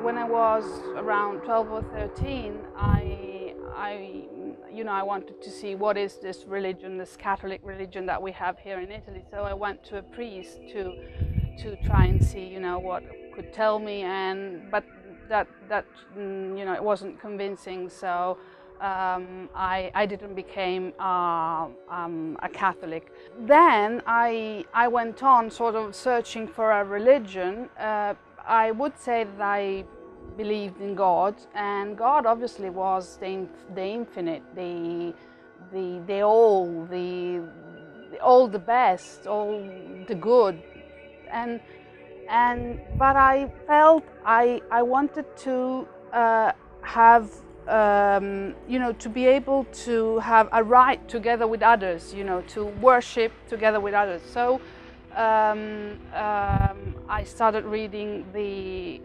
when I was around 12 or 13, I wanted to see what is this religion, this Catholic religion that we have here in Italy. So I went to a priest to try and see, what could tell me, but that it wasn't convincing. So I didn't become a Catholic. Then I went on sort of searching for a religion. I would say that I believed in God, and God obviously was the infinite, the all the best, all the good, and but I felt I wanted to have to be able to have a right together with others, to worship together with others. So I started reading the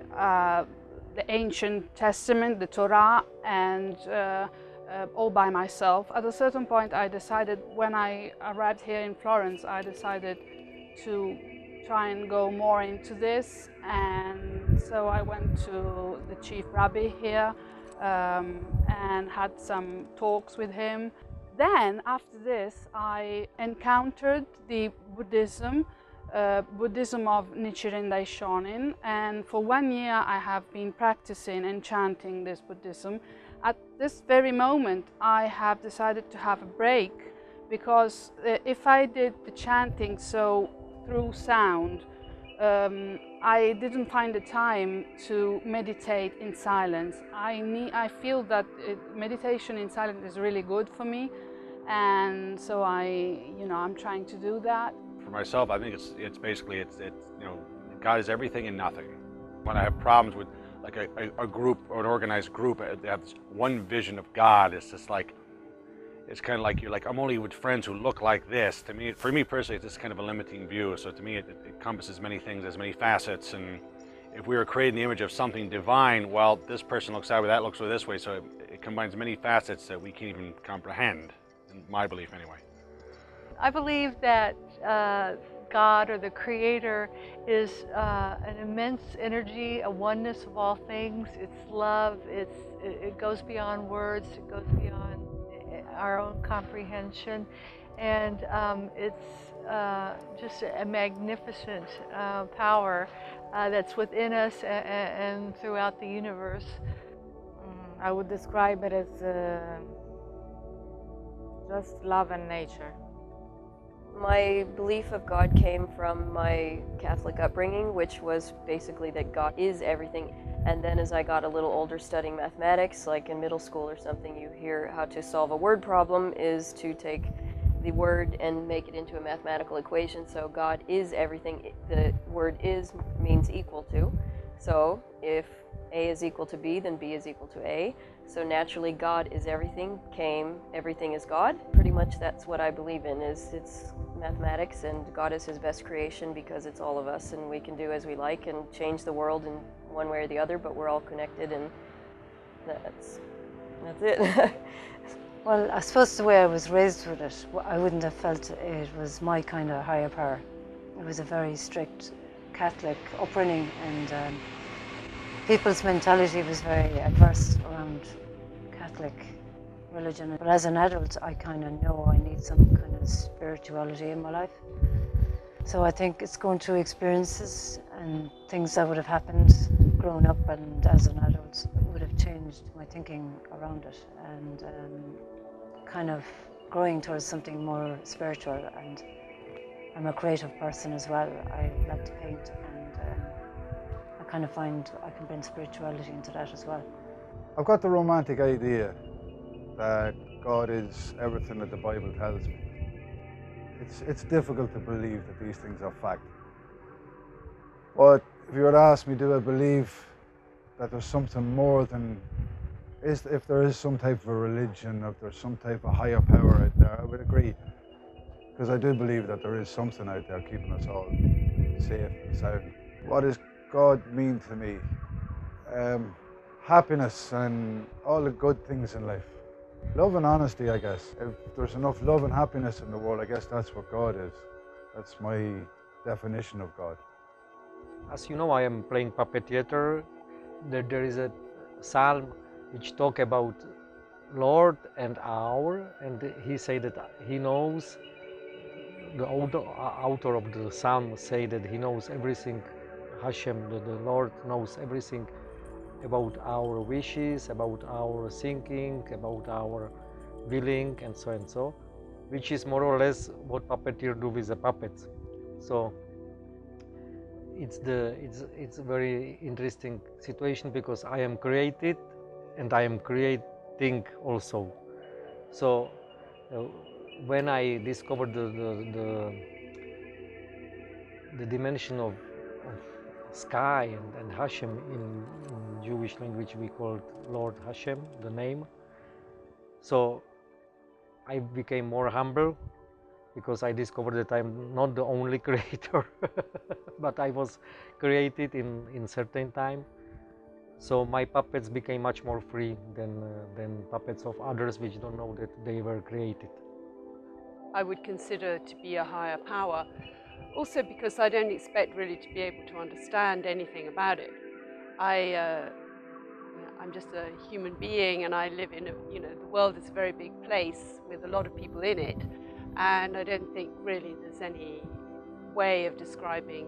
Ancient Testament, the Torah, and all by myself. At a certain point, I decided, when I arrived here in Florence, I decided to try and go more into this, and so I went to the chief rabbi here and had some talks with him. Then after this I encountered the Buddhism of Nichiren Daishonin, and for 1 year I have been practicing and chanting this Buddhism. At this very moment I have decided to have a break, because if I did the chanting through sound, I didn't find the time to meditate in silence. I feel that meditation in silence is really good for me, and so I'm trying to do that. For myself, I think it's basically God is everything and nothing. When I have problems with like a group or an organized group, they have this one vision of God. It's just like, it's kind of like you're like, I'm only with friends who look like this. To me, for me personally, it's just kind of a limiting view. So to me, it encompasses many things, as many facets. And if we were creating the image of something divine, well, this person looks that way, that looks this way. So it combines many facets that we can't even comprehend, in my belief anyway. I believe that God, or the Creator, is an immense energy, a oneness of all things. It's love. It goes beyond words. It goes beyond our own comprehension, and it's just a magnificent power that's within us and throughout the universe. I would describe it as just love and nature. My belief of God came from my Catholic upbringing, which was basically that God is everything. And then as I got a little older studying mathematics, like in middle school or something, you hear how to solve a word problem is to take the word and make it into a mathematical equation. So God is everything. The word is means equal to. So if A is equal to B, then B is equal to A. So naturally, God is everything, everything is God. Pretty much that's what I believe in, it's mathematics, and God is his best creation because it's all of us, and we can do as we like and change the world in one way or the other, but we're all connected, and that's it. Well, I suppose the way I was raised with it, I wouldn't have felt it was my kind of higher power. It was a very strict Catholic upbringing, and people's mentality was very adverse around Catholic religion. But as an adult, I kind of know I need some kind of spirituality in my life. So I think it's going through experiences and things that would have happened growing up and as an adult would have changed my thinking around it, and kind of growing towards something more spiritual. And I'm a creative person as well. I like to paint, and I kind of find I can bring spirituality into that as well. I've got the romantic idea that God is everything that the Bible tells me. It's difficult to believe that these things are fact. But if you were to ask me, do I believe that there's something more than, if there is some type of a religion, if there's some type of higher power out there, I would agree. Because I do believe that there is something out there keeping us all safe and sound. What does God mean to me? Happiness and all the good things in life. Love and honesty, I guess. If there's enough love and happiness in the world, I guess that's what God is. That's my definition of God. As you know, I am playing puppet theater there is a psalm which talk about Lord and our, and he said that he knows, the author of the psalm say that he knows everything. Hashem, the Lord knows everything about our wishes, about our thinking, about our willing, and so, which is more or less what puppeteer do with the puppets. So it's a very interesting situation, because I am created and I am creating also. So when I discovered the dimension of sky and Hashem, in Jewish language we called Lord Hashem, the name. So I became more humble, because I discovered that I'm not the only creator, but I was created in certain time. So my puppets became much more free than puppets of others which don't know that they were created. I would consider to be a higher power, also because I don't expect really to be able to understand anything about it. I'm just a human being, and I live in the world is a very big place with a lot of people in it, and I don't think really there's any way of describing,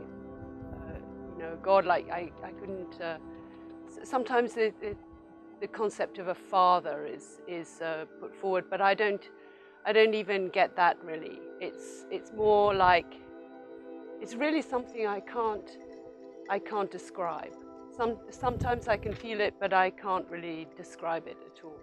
God. Like I couldn't. Sometimes the concept of a father is put forward, but I don't even get that really. It's more like, it's really something I can't describe. Sometimes I can feel it, but I can't really describe it at all.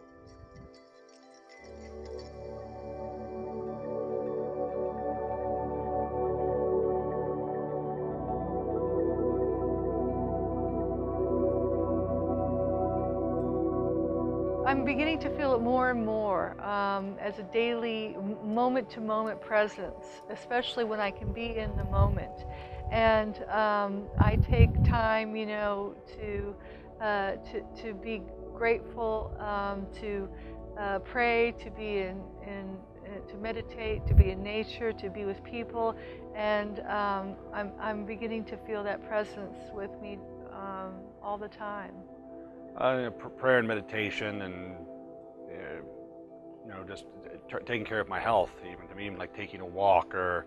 I'm beginning to feel it more and more as a daily, moment-to-moment presence, especially when I can be in the moment. And I take time, to be grateful, to pray, to be to meditate, to be in nature, to be with people, and I'm beginning to feel that presence with me all the time. Prayer and meditation, and just taking care of my health. Even to me, even like taking a walk or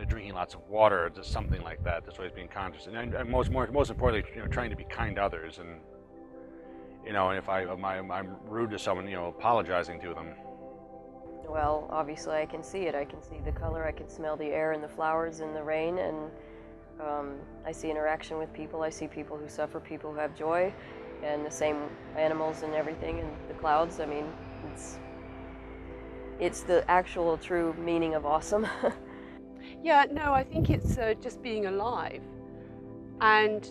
drinking lots of water, just something like that. That's always being conscious, and most importantly, trying to be kind to others. And if I'm rude to someone, apologizing to them. Well, obviously I can see it. I can see the color. I can smell the air and the flowers and the rain, and I see interaction with people. I see people who suffer, people who have joy. And the same animals and everything, and the clouds. I mean, it's the actual true meaning of awesome. Yeah, no, I think it's just being alive, and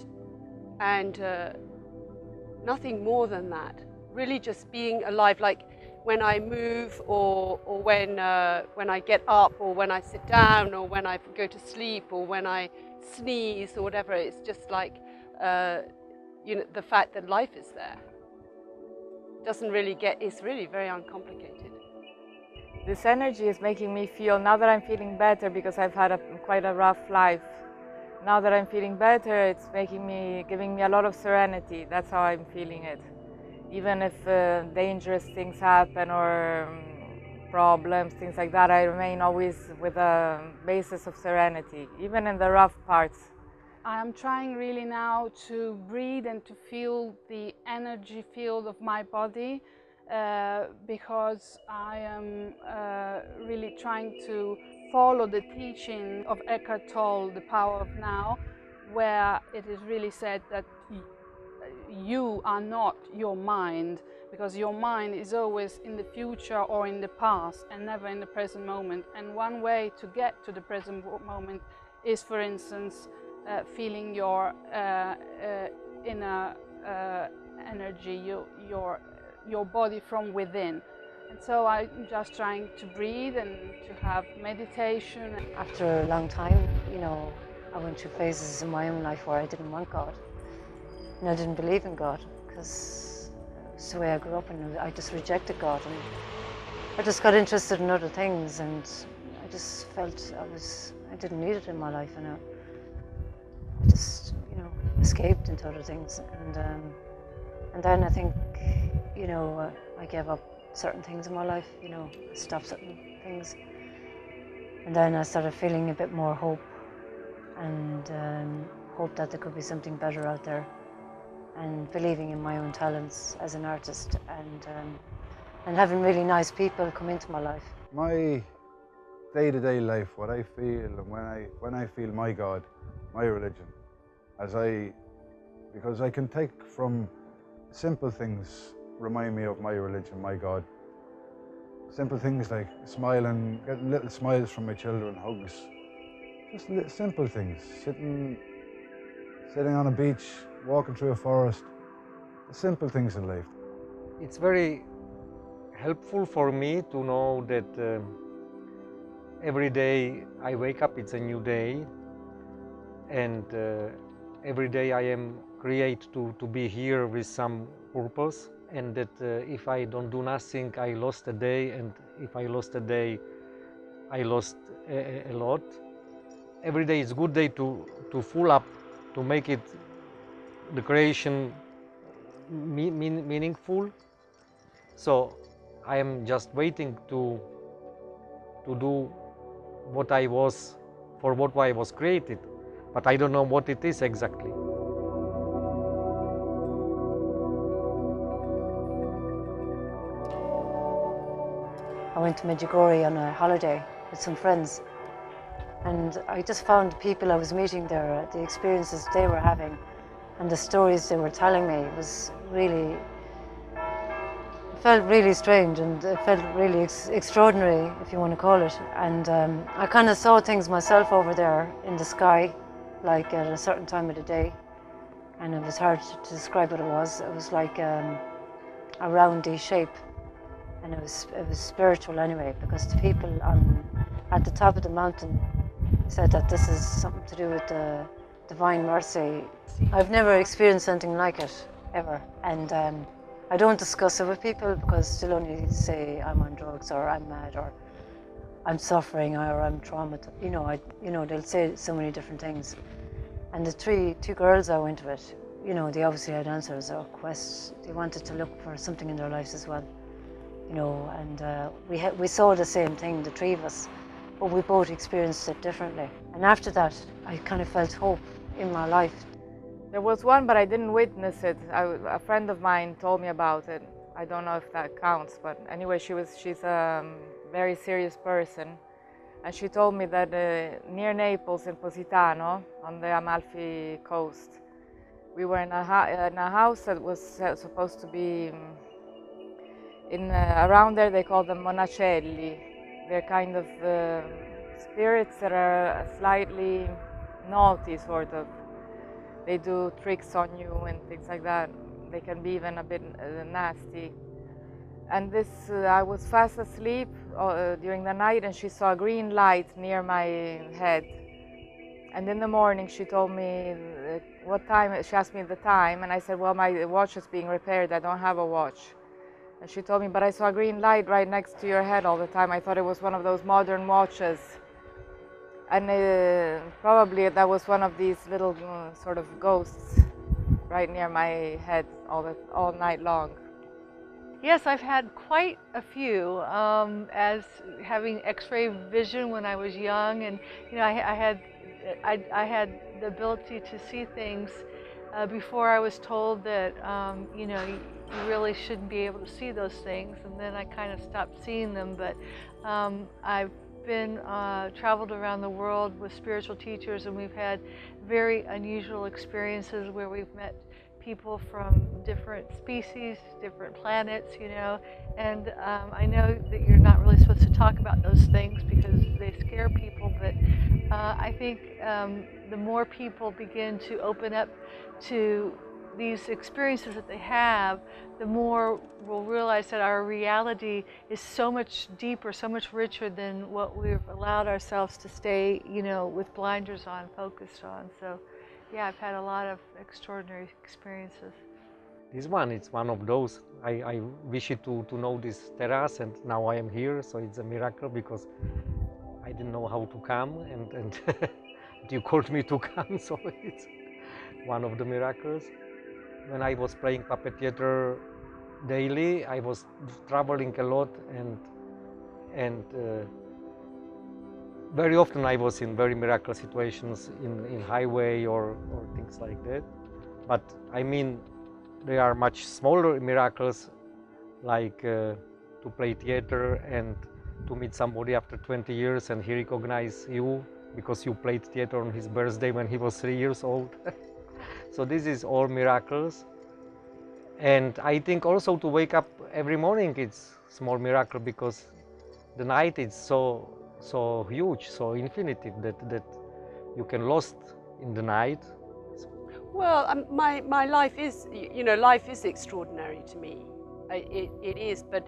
nothing more than that. Really, just being alive. Like when I move, or when I get up, or when I sit down, or when I go to sleep, or when I sneeze, or whatever. It's just like. The fact that life is there doesn't really it's really very uncomplicated. This energy is making me feel, now that I'm feeling better, because I've had quite a rough life. Now that I'm feeling better, it's giving me a lot of serenity. That's how I'm feeling it. Even if dangerous things happen or problems, things like that, I remain always with a basis of serenity, even in the rough parts. I am trying really now to breathe and to feel the energy field of my body, because I am really trying to follow the teaching of Eckhart Tolle, The Power of Now, where it is really said that you are not your mind, because your mind is always in the future or in the past and never in the present moment. And one way to get to the present moment is, for instance, feeling your inner energy, your body from within. And so I'm just trying to breathe and to have meditation. After a long time, I went through phases in my own life where I didn't want God. And I didn't believe in God, because it's the way I grew up, and I just rejected God. And I just got interested in other things, and I just felt I didn't need it in my life, and I just, escaped into other things. And And then I think, you know, I gave up certain things in my life, you know, stopped certain things. And then I started feeling a bit more hope, and hope that there could be something better out there, and believing in my own talents as an artist, and having really nice people come into my life. My day-to-day life, what I feel, and when I feel my God, my religion, because I can take from simple things, remind me of my religion, my God. Simple things like smiling, getting little smiles from my children, hugs, just simple things. Sitting on a beach, walking through a forest, simple things in life. It's very helpful for me to know that every day I wake up, it's a new day, and every day I am created to be here with some purpose, and that if I don't do nothing, I lost a day, and if I lost a day, I lost a lot. Every day is a good day to full up, to make it the creation meaningful. So I am just waiting to do what I was, for what I was created, but I don't know what it is exactly. I went to Medjugorje on a holiday with some friends, and I just found the people I was meeting there, the experiences they were having, and the stories they were telling me was really, it felt really strange, and it felt really extraordinary, if you want to call it. And I kind of saw things myself over there in the sky, like at a certain time of the day, and it was hard to describe what it was. It was like a roundy shape, and it was spiritual anyway, because the people at the top of the mountain said that this is something to do with the divine mercy. I've never experienced something like it ever, and I don't discuss it with people, because they'll only say I'm on drugs, or I'm mad, or I'm suffering, or I'm traumatized. You know, they'll say so many different things. And the two girls I went with, you know, they obviously had answers or quests. They wanted to look for something in their lives as well, you know. And we saw the same thing, the three of us, but we both experienced it differently. And after that, I kind of felt hope in my life. There was one, but I didn't witness it. A friend of mine told me about it. I don't know if that counts, but anyway, she's a very serious person. And she told me that near Naples, in Positano, on the Amalfi coast, we were in a house that was supposed to be around there. They call them monacelli. They're kind of spirits that are slightly naughty, sort of. They do tricks on you and things like that. They can be even a bit nasty. And I was fast asleep during the night, and she saw a green light near my head. And in the morning, she told me what time. She asked me the time, and I said, well, my watch is being repaired. I don't have a watch. And she told me, but I saw a green light right next to your head all the time. I thought it was one of those modern watches. And probably that was one of these little sort of ghosts right near my head all night long. Yes, I've had quite a few, as having X-ray vision when I was young, and you know, I had the ability to see things before I was told that you know, you really shouldn't be able to see those things, and then I kind of stopped seeing them. But I've been traveled around the world with spiritual teachers, and we've had very unusual experiences where we've met people from different species, different planets, you know, and I know that you're not really supposed to talk about those things because they scare people, but I think the more people begin to open up to these experiences that they have, the more we'll realize that our reality is so much deeper, so much richer than what we've allowed ourselves to stay, you know, with blinders on, focused on. So yeah, I've had a lot of extraordinary experiences. This one, it's one of those. I wish to know this terrace, and now I am here, so it's a miracle, because I didn't know how to come, and you called me to come, so it's one of the miracles. when I was playing puppet theater daily, I was traveling a lot, and very often I was in very miraculous situations in highway or things like that. But I mean, there are much smaller miracles, like to play theater and to meet somebody after 20 years and he recognizes you because you played theater on his birthday when he was 3 years old. So this is all miracles. And I think also to wake up every morning, it's small miracle, because the night is so huge, so infinitive, that you can lost in the night. Well, my life is, life is extraordinary to me. It is, but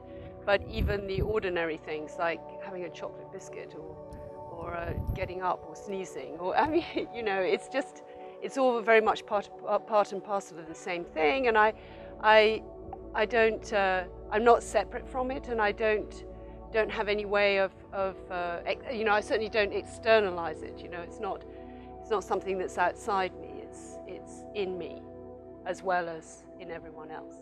even the ordinary things like having a chocolate biscuit or getting up or sneezing, or I mean, it's all very much part and parcel of the same thing. And I don't, I'm not separate from it, and I don't have any way of I certainly don't externalize it. It's not something that's outside me. It's in me, as well as in everyone else.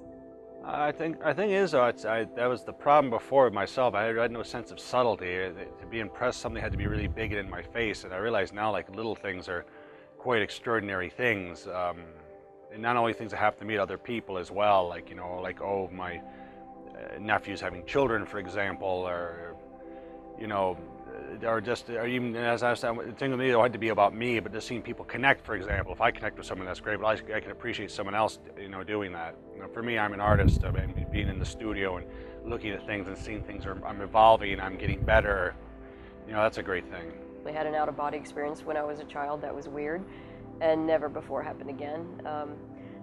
I think is though, that was the problem before with myself. I had no sense of subtlety. To be impressed, something had to be really big and in my face, and I realize now, like, little things are quite extraordinary things, and not only things that have to meet other people as well. Like, oh, my nephew's having children, for example, or or even, as I said, the thing with me, it had to be about me, but just seeing people connect, for example. If I connect with someone, that's great, but I can appreciate someone else, doing that. For me, I'm an artist, and being in the studio and looking at things and seeing things, I'm evolving and I'm getting better, that's a great thing. I had an out-of-body experience when I was a child that was weird and never before happened again.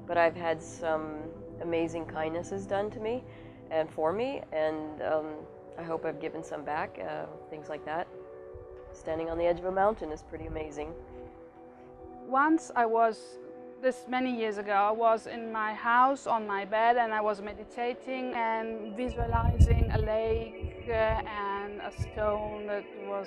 But I've had some amazing kindnesses done to me and for me, and I hope I've given some back, things like that. Standing on the edge of a mountain is pretty amazing. Once this many years ago, I was in my house on my bed, and I was meditating and visualizing a lake and a stone that was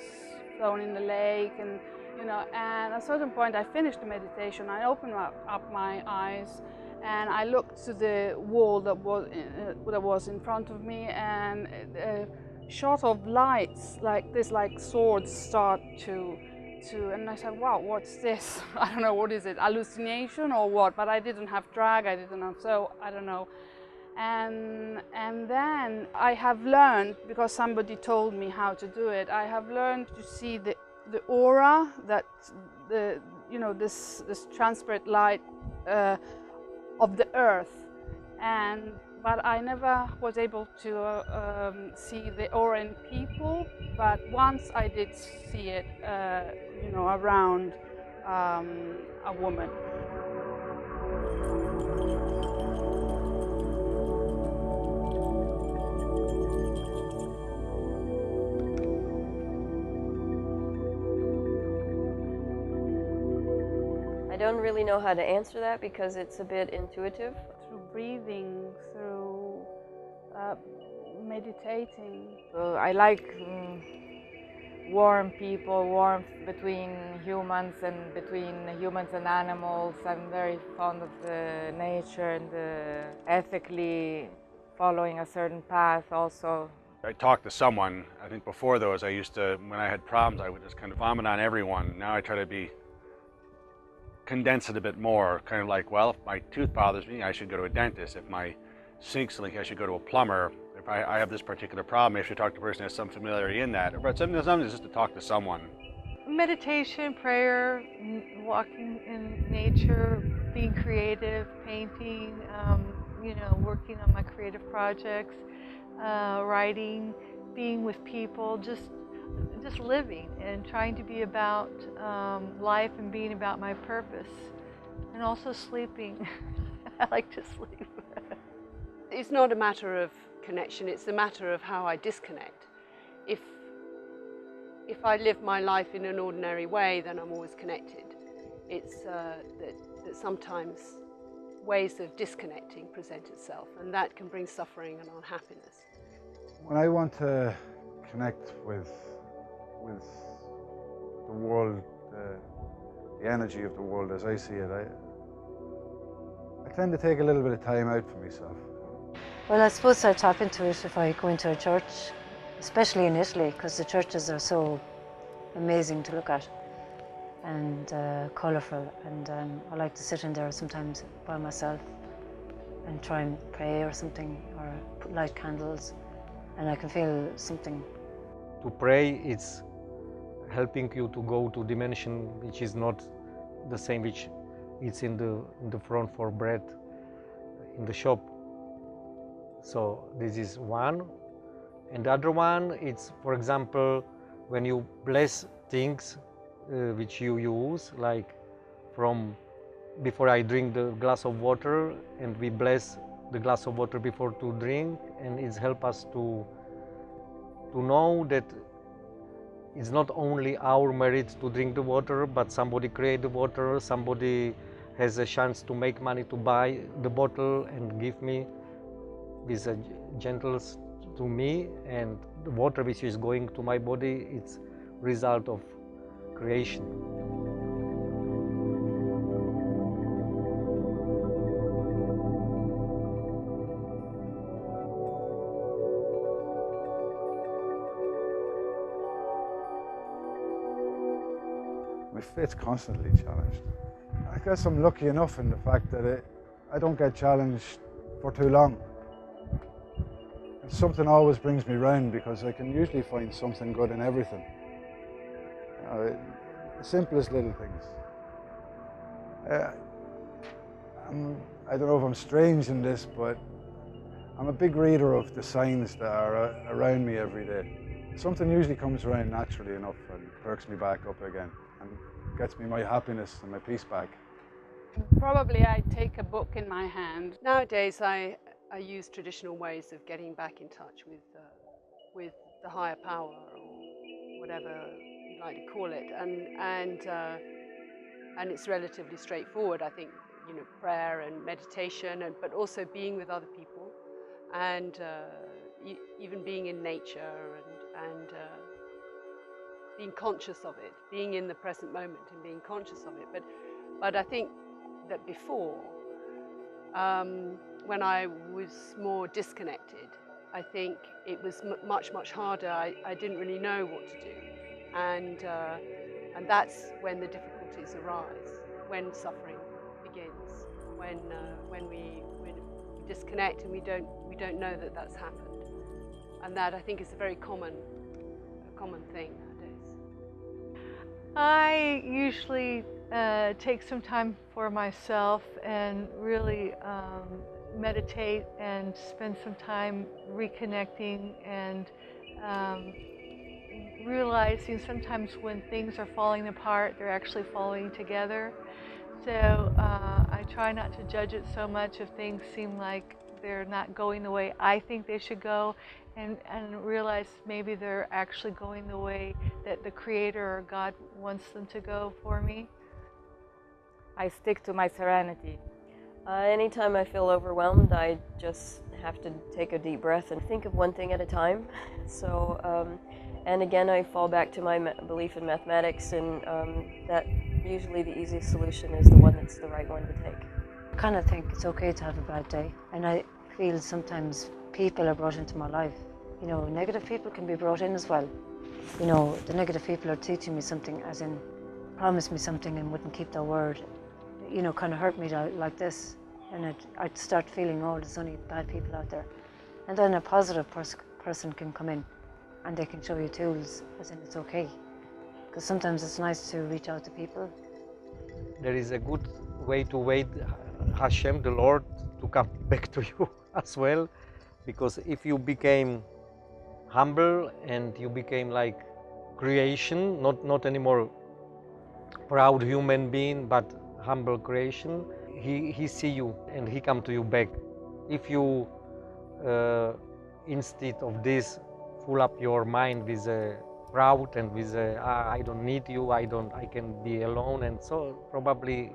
thrown in the lake, and and at a certain point I finished the meditation. I opened up my eyes and I looked to the wall that was in front of me, and a shot of lights like this, like swords, start to and I said, wow, what's this? I don't know, what is it, hallucination or what? But I didn't have drag, I didn't have, so I don't know. And then I have learned, because somebody told me how to do it, I have learned to see the aura, that this transparent light of the earth, but I never was able to see the aura in people. But once I did see it, around a woman. I don't really know how to answer that because it's a bit intuitive. Through breathing, through meditating. So I like warm people, warmth between humans and animals. I'm very fond of the nature and ethically following a certain path also. I talked to someone, I think before those, I used to, when I had problems, I would just kind of vomit on everyone. Now I try to condense it a bit more, kind of like, well, if my tooth bothers me, I should go to a dentist. If my sink's leaking, I should go to a plumber. If I have this particular problem, I should talk to a person who has some familiarity in that. But sometimes just to talk to someone. Meditation, prayer, walking in nature, being creative, painting, working on my creative projects, writing, being with people, just living and trying to be about life and being about my purpose, and also sleeping. I like to sleep. It's not a matter of connection, it's a matter of how I disconnect. If I live my life in an ordinary way, then I'm always connected. It's that sometimes ways of disconnecting present itself, and that can bring suffering and unhappiness. When I want to connect with the world, the energy of the world as I see it, I tend to take a little bit of time out for myself. Well, I suppose I tap into it if I go into a church, especially in Italy, because the churches are so amazing to look at and colourful, and I like to sit in there sometimes by myself and try and pray or something, or light candles, and I can feel something. To pray, it's helping you to go to dimension which is not the same which it's in the front for bread in the shop. So this is one. And the other one, it's, for example, when you bless things which you use, like from before I drink the glass of water, and we bless the glass of water before to drink, and it's help us to know that it's not only our merit to drink the water, but somebody create the water, somebody has a chance to make money to buy the bottle and give me with a gentleness to me, and the water which is going to my body, it's result of creation. My faith's constantly challenged. I guess I'm lucky enough in the fact that I don't get challenged for too long. And something always brings me round, because I can usually find something good in everything. The simplest little things. I don't know if I'm strange in this, but I'm a big reader of the signs that are around me every day. Something usually comes around naturally enough and perks me back up again and gets me my happiness and my peace back. Probably I take a book in my hand. Nowadays, I use traditional ways of getting back in touch with the higher power, or whatever you like to call it, and it's relatively straightforward. I think, you know, prayer and meditation, but also being with other people, and even being in nature, and being conscious of it, being in the present moment and being conscious of it. But I think that before, when I was more disconnected, I think it was much harder. I didn't really know what to do, and that's when the difficulties arise, when suffering begins, when we disconnect and we don't know that that's happened, and that, I think, is a very common thing nowadays. I usually take some time for myself and really meditate and spend some time reconnecting and realizing sometimes when things are falling apart, they're actually falling together. So I try not to judge it so much if things seem like they're not going the way I think they should go, and realize maybe they're actually going the way that the Creator or God wants them to go for me. I stick to my serenity. Anytime I feel overwhelmed, I just have to take a deep breath and think of one thing at a time. So, and again, I fall back to my belief in mathematics, and that usually the easiest solution is the one that's the right one to take. I kind of think it's okay to have a bad day, and I feel sometimes people are brought into my life. You know, negative people can be brought in as well. You know, the negative people are teaching me something, as in promised me something and wouldn't keep their word. You know, kind of hurt me like this, and I'd start feeling, oh, there's only bad people out there. And then a positive person can come in, and they can show you tools, as in it's okay. Because sometimes it's nice to reach out to people. There is a good way to wait Hashem, the Lord, to come back to you as well, because if you became humble and you became like creation, not anymore proud human being, but humble creation, he see you and he come to you back. If you instead of this fill up your mind with proud and with I don't need you, I can be alone, and so probably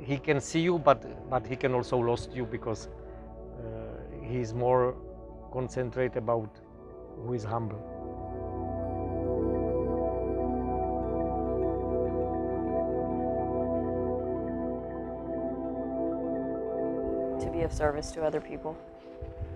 he can see you, but he can also lost you, because he's more concentrated about who is humble. be of service to other people.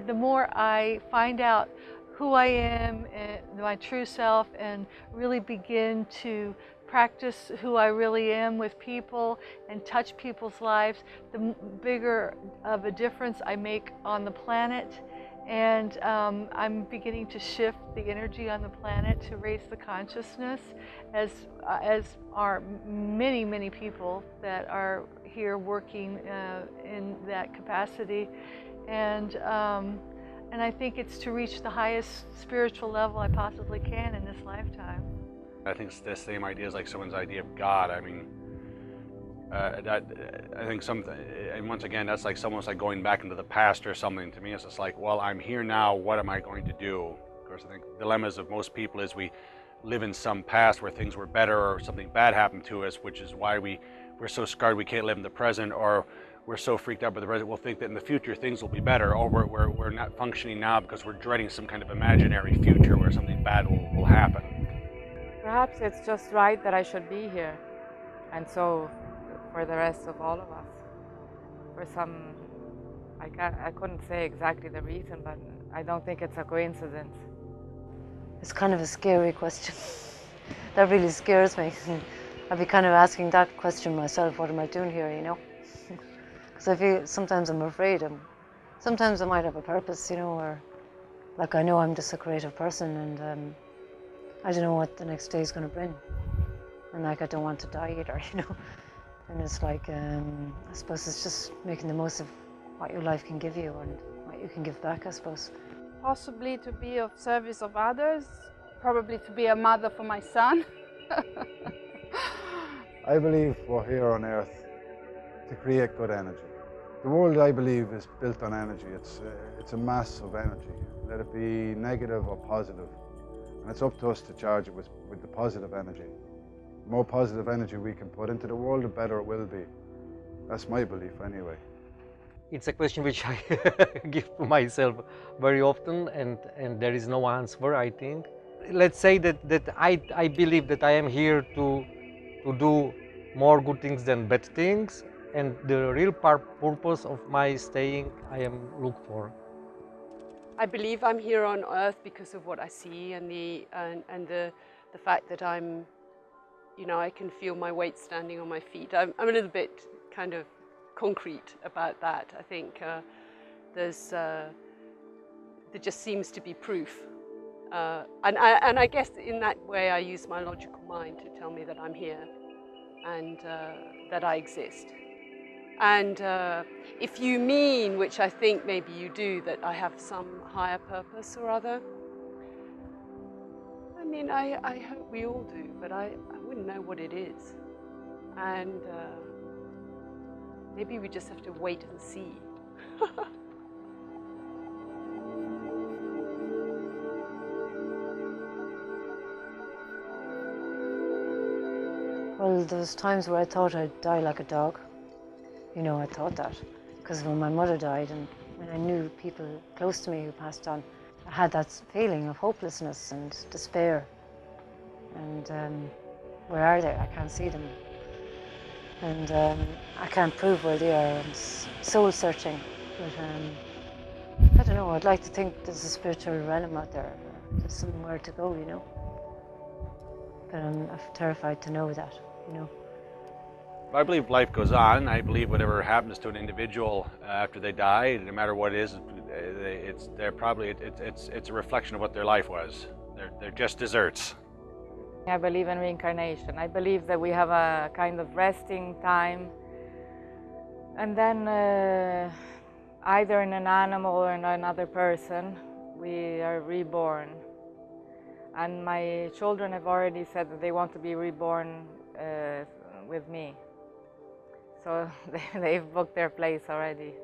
The more I find out who I am, and my true self, and really begin to practice who I really am with people and touch people's lives, the bigger of a difference I make on the planet. And I'm beginning to shift the energy on the planet to raise the consciousness, as are many, many people that are here working in that capacity. And I think it's to reach the highest spiritual level I possibly can in this lifetime. I think it's the same idea as like someone's idea of God. I mean, I think and once again, that's like almost like going back into the past or something. To me, it's just like, well, I'm here now, what am I going to do? Of course, I think the dilemmas of most people is we live in some past where things were better or something bad happened to us, which is why we're so scarred we can't live in the present, or we're so freaked out by the present, we'll think that in the future things will be better, or we're not functioning now because we're dreading some kind of imaginary future where something bad will happen. Perhaps it's just right that I should be here, and so for the rest of all of us. For some, I couldn't say exactly the reason, but I don't think it's a coincidence. It's kind of a scary question. That really scares me. I'd be kind of asking that question myself, what am I doing here, you know? Because I feel sometimes I'm afraid. Sometimes I might have a purpose, you know, or like I know I'm just a creative person, and I don't know what the next day is going to bring. And like I don't want to die either, you know. And it's like, I suppose it's just making the most of what your life can give you and what you can give back, I suppose. Possibly to be of service of others, probably to be a mother for my son. I believe we're here on earth to create good energy. The world, I believe, is built on energy. It's a mass of energy, let it be negative or positive. And it's up to us to charge it with the positive energy. The more positive energy we can put into the world, the better it will be. That's my belief anyway. It's a question which I give to myself very often, and there is no answer, I think. Let's say that I believe that I am here to do more good things than bad things, and the real purpose of my staying I am look for. I believe I'm here on earth because of what I see and the fact that I'm, you know, I can feel my weight standing on my feet. I'm a little bit kind of concrete about that. I think there just seems to be proof, and I guess in that way I use my logical mind to tell me that I'm here and that I exist. And if you mean, which I think maybe you do, that I have some higher purpose or other, I mean, I hope we all do, but I wouldn't know what it is. And maybe we just have to wait and see. Well, there's times where I thought I'd die like a dog. You know, I thought that. Because when my mother died and when I knew people close to me who passed on, I had that feeling of hopelessness and despair. And where are they? I can't see them. And I can't prove where they are. And soul searching. But I don't know, I'd like to think there's a spiritual realm out there. There's somewhere to go, you know. But I'm terrified to know that, you know. I believe life goes on. I believe whatever happens to an individual after they die, no matter what it is, it's a reflection of what their life was. They're just desserts. I believe in reincarnation. I believe that we have a kind of resting time, and then either in an animal or in another person, we are reborn. And my children have already said that they want to be reborn with me. So they've booked their place already.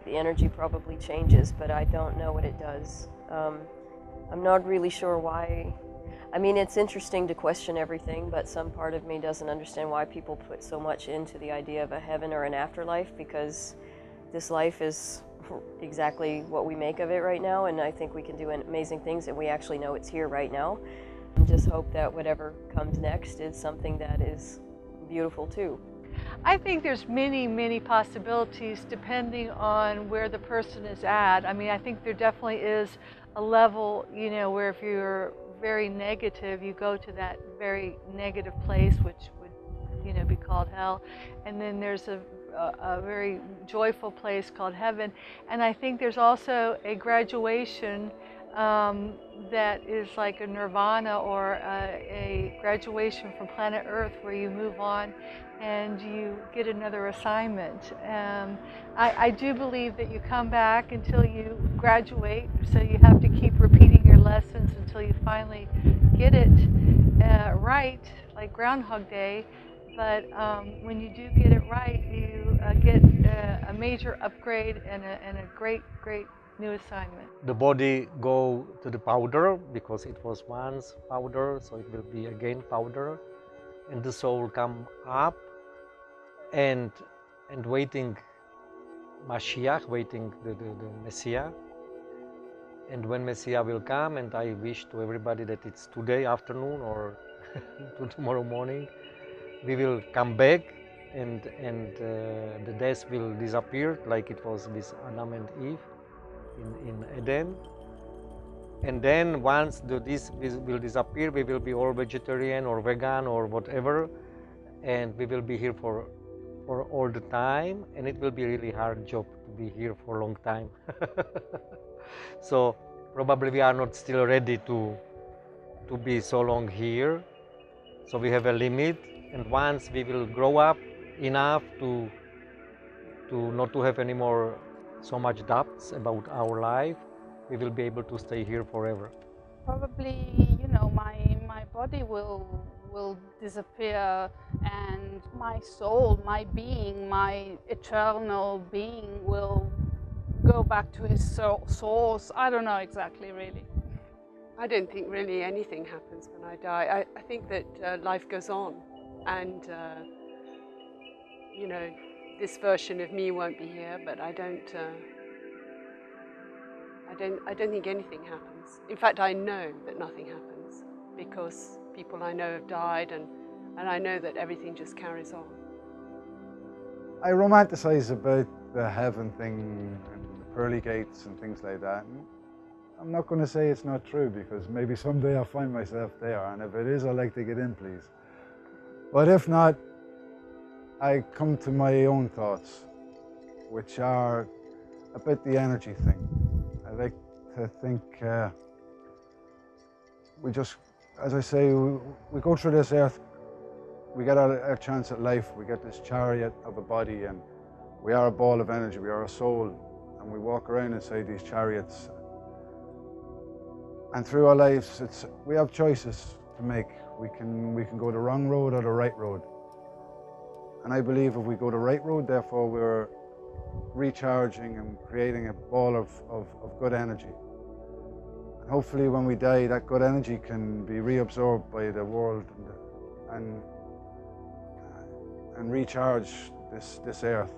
The energy probably changes, but I don't know what it does. I'm not really sure why. I mean, it's interesting to question everything, but some part of me doesn't understand why people put so much into the idea of a heaven or an afterlife, because this life is exactly what we make of it right now, and I think we can do amazing things, and we actually know it's here right now. And just hope that whatever comes next is something that is beautiful too. I think there's many, many possibilities depending on where the person is at. I mean, I think there definitely is a level, you know, where if you're very negative, you go to that very negative place, which would, you know, be called hell. And then there's a very joyful place called heaven. And I think there's also a graduation that is like a nirvana, or a graduation from planet Earth, where you move on and you get another assignment. I do believe that you come back until you graduate, so you have to keep repeating your lessons until you finally get it right, like Groundhog Day. But when you do get it right, you get a major upgrade and a great, great new assignment. The body go to the powder because it was once powder, so it will be again powder, and the soul come up and waiting Mashiach, waiting the Messiah. And when Messiah will come, and I wish to everybody that it's today afternoon or to tomorrow morning, we will come back, and the death will disappear like it was with Adam and Eve in Eden. And then once this will disappear, we will be all vegetarian or vegan or whatever, and we will be here for all the time, and it will be a really hard job to be here for a long time. So probably we are not still ready to be so long here, so we have a limit. And once we will grow up enough to not to have any more so much doubts about our life, we will be able to stay here forever. Probably, you know, my body will disappear, and my soul, my being, my eternal being will go back to his source. I don't know exactly, really. I don't think really anything happens when I die. I think that life goes on, and you know, this version of me won't be here, but I don't think anything happens. In fact, I know that nothing happens because people I know have died, and I know that everything just carries on. I romanticize about the heaven thing and the pearly gates and things like that. And I'm not going to say it's not true, because maybe someday I'll find myself there, and if it is, I'd like to get in, please. But if not, I come to my own thoughts, which are about the energy thing. I like to think we just, as I say, we go through this earth, we get our chance at life, we get this chariot of a body, and we are a ball of energy, we are a soul, and we walk around inside these chariots. And through our lives, we have choices to make. We can go the wrong road or the right road. And I believe if we go the right road, therefore we're recharging and creating a ball of good energy. And hopefully when we die, that good energy can be reabsorbed by the world and recharge this earth.